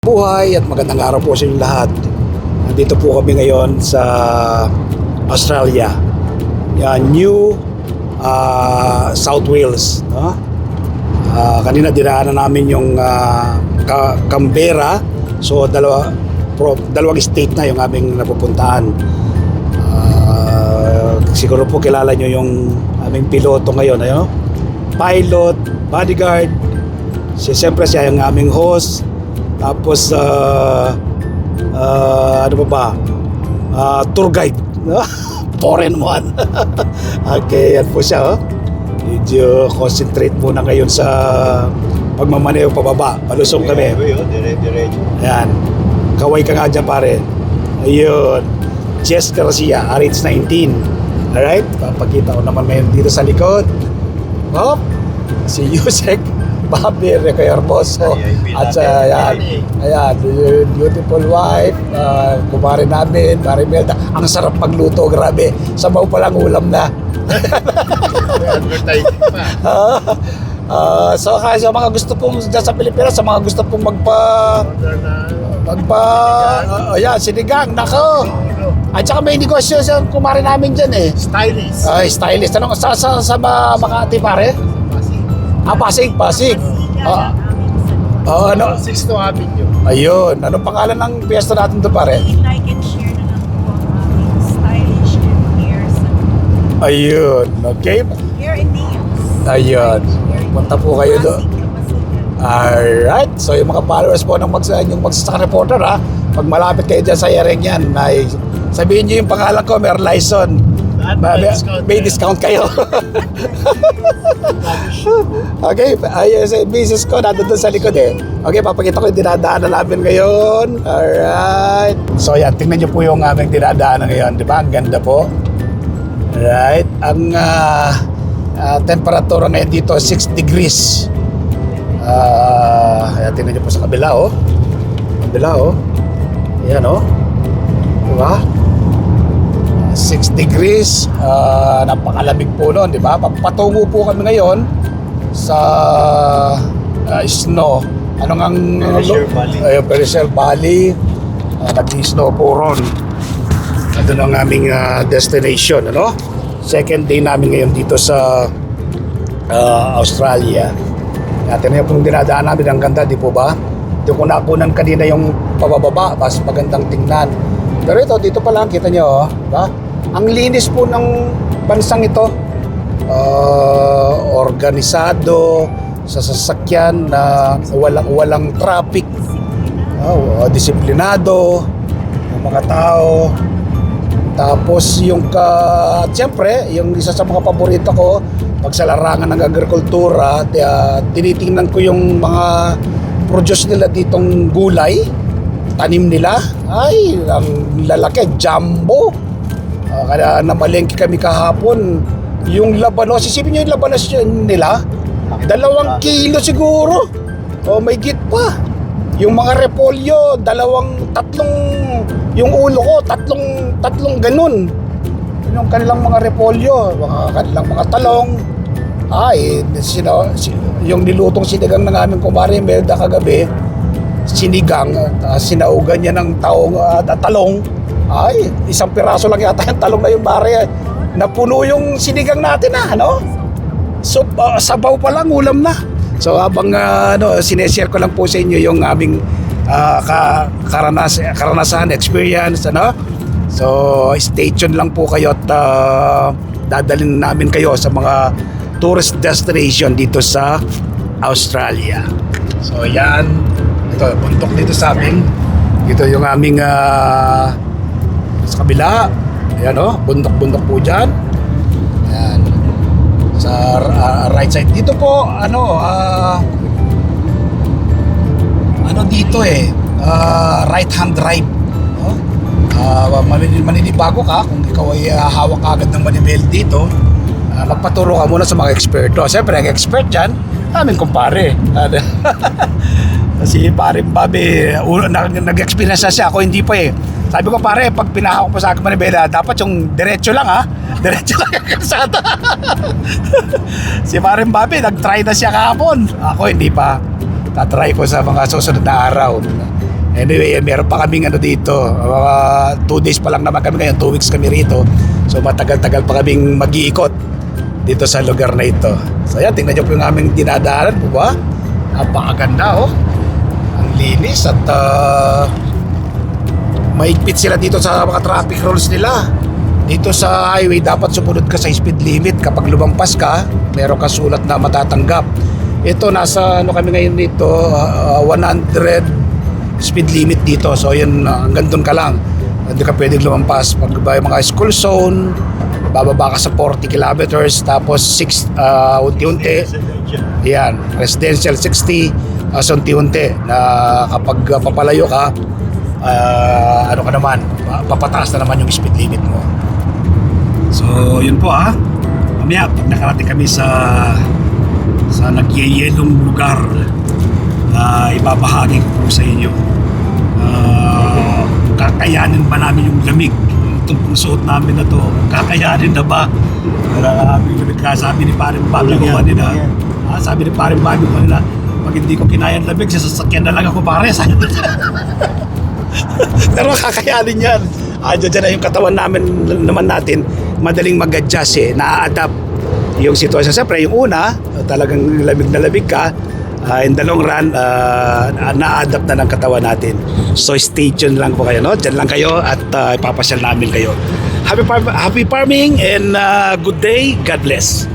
buhay at magandang araw po sa inyong lahat. Nandito po kami ngayon sa Australia. New South Wales. No? Kanina dinaanan namin yung Canberra. So dalawang state na yung aming napupuntahan. Siguro po kilala nyo yung aming piloto ngayon. Pilot, bodyguard. Siyempre siya yung aming host. Tapos ano pa ba? Tour guide. Foreign one. Okay, yan po siya. Medyo concentrate muna ngayon sa pagmamaneho pababa. Palusong kami. Ayan. Kaway ka nga dyan, pare. Ayun. Jess Garcia, RH19. Alright? Papakita ko naman ngayon dito sa likod. Hop! Si Yusek Bobby Reco Hermoso. At ayan, yung beautiful wife, kumare namin, Mari Melda. Ang sarap magluto, grabe. Sabaw pa lang ulam na. So kasi sa mga gusto pong dyan sa Pilipinas, sa mga gusto pong ayan, sinigang, nako. At saka may negosyo sa kumare namin dyan eh. Stylist. Ay, stylist. Anong sa Makati, pare? Pasig. Ano? 6th Avenue. Ayun. Anong pangalan ng piyesta natin doon, pare? Like and share na lang po ang aming stylish and hair sa Ayun. Okay. hair and nails. Ayun. Punta po kayo doon. Alright. So yung mga followers po ng yung Magsasaka Reporter, ha? Pag malapit kayo dyan sa area yan, ay sabihin nyo yung pangalan ko, Merlyson. May discount kayo. Okay, ayun sa business ko nandun sa likod eh. Okay, papakita ko yung dinadaanan namin ngayon. Alright. So yan, tingnan nyo po yung aming dinadaanan ngayon. Di ba? Ang ganda po. Alright. Ang temperatura ngayon dito 6 degrees. Ayan, tingnan nyo po sa kabila, oh. Kabila, oh. Ayan, oh. Diba? 6 degrees, napakalamig po noon, di ba? Patungo po kami ngayon sa snow. Ano nga Perisher Valley. Nag-snow po ron. Ito ang aming destination, ano? Second day namin ngayon dito sa Australia. Natin na yung dinadaan namin, ang ganda, di po ba? Ito ko nakunan kanina yung pabababa, mas magandang tingnan. Pero ito, dito pa lang, kita nyo, diba? Ang linis po ng bansang ito. Organisado, sa sasakyan na walang traffic. Disiplinado, yung mga tao. Tapos siyempre, yung isa sa mga paborito ko, pag sa larangan ng agrikultura, tinitingnan ko yung mga produce nila ditong gulay. Tanim nila, ay, ang lalaki, jumbo. Kaya namalengke kami kahapon. Yung labanos, isipin nyo yung labanos nila, 2 kilo siguro. May git pa. Yung mga repolyo, 3, yung ulo ko, tatlong ganun. Yung kanilang mga repolyo, kanilang mga talong. Ay, yung nilutong sinigang ng aming kumare Melda kagabi, sinigang, sinaugan niya ng talong. Ay, 1 piraso lang yata yung talong na yung bare. Napuno yung sinigang natin, ano? So, sabaw pa lang, ulam na. So, habang sineshare ko lang po sa inyo yung aming karanasan, experience, ano? So, stay tuned lang po kayo at dadalhin namin kayo sa mga tourist destination dito sa Australia. So, yan. Ito, bundok dito sa amin. Dito yung aming sa kabila. Ayan, bundok-bundok po dyan. Ayan. Sa right side. Dito po, dito right hand drive. Maninibago ka kung ikaw ay hawak agad ng manibel dito. Magpaturo ka muna sa mga eksperto. Siyempre, ang expert dyan, aming kumpare. Si paring Bobby, nag-experience na siya. Ako hindi pa eh. Sabi ko, pare, pag pinahawak po sa akin manibela, dapat yung diretso lang, ha? Diretso lang yung kalsada. Si paring Bobby, nag-try na siya kahapon. Ako hindi pa. Tatry ko sa mga susunod na araw. Anyway, meron pa kaming ano dito. Mga 2 days pa lang naman kami ngayon. 2 weeks kami rito. So matagal-tagal pa kaming mag-iikot dito sa lugar na ito. So yan, tingnan nyo po yung aming dinadaanan po ba? Napakaganda oh. Ang linis at maigpit sila dito sa mga traffic rules nila. Dito sa highway, dapat sumunod ka sa speed limit. Kapag lumampas ka, meron ka sulat na matatanggap. Ito, nasa ano kami ngayon dito, 100 speed limit dito. So yun, hanggang doon ka lang. Hindi ka pwedeng lumampas. Pag ba yung mga school zone, bababa ka sa 40 kilometers, tapos 6 unti-unti. Yan, residential 60, so unti-unti na kapag papalayo ka, ano ka naman, papataas na naman yung speed limit mo. So yun po mamaya pag nakarating kami sa nagyayelong lugar, ibabahagi ko po sa inyo. Kakayanin ba namin yung lamig? Itong pong suot namin na to, kakayanin na ba? Sabi ni Paring Bobby ko kanina, sabi ni Paring Bobby ko kanina, pag hindi ko kinaya ang lamig, sasakyan na lang ako pare. Pero kakayanin yan. Diyan na yung katawan naman natin, madaling mag-adjust na-adapt yung sitwasyon. Siyempre, yung una, talagang lamig na lamig ka. In the long run, na-adapt na ng katawan natin. So stay tuned lang po kayo, no? Diyan lang kayo at ipapasyal namin kayo. Happy farming and good day. God bless.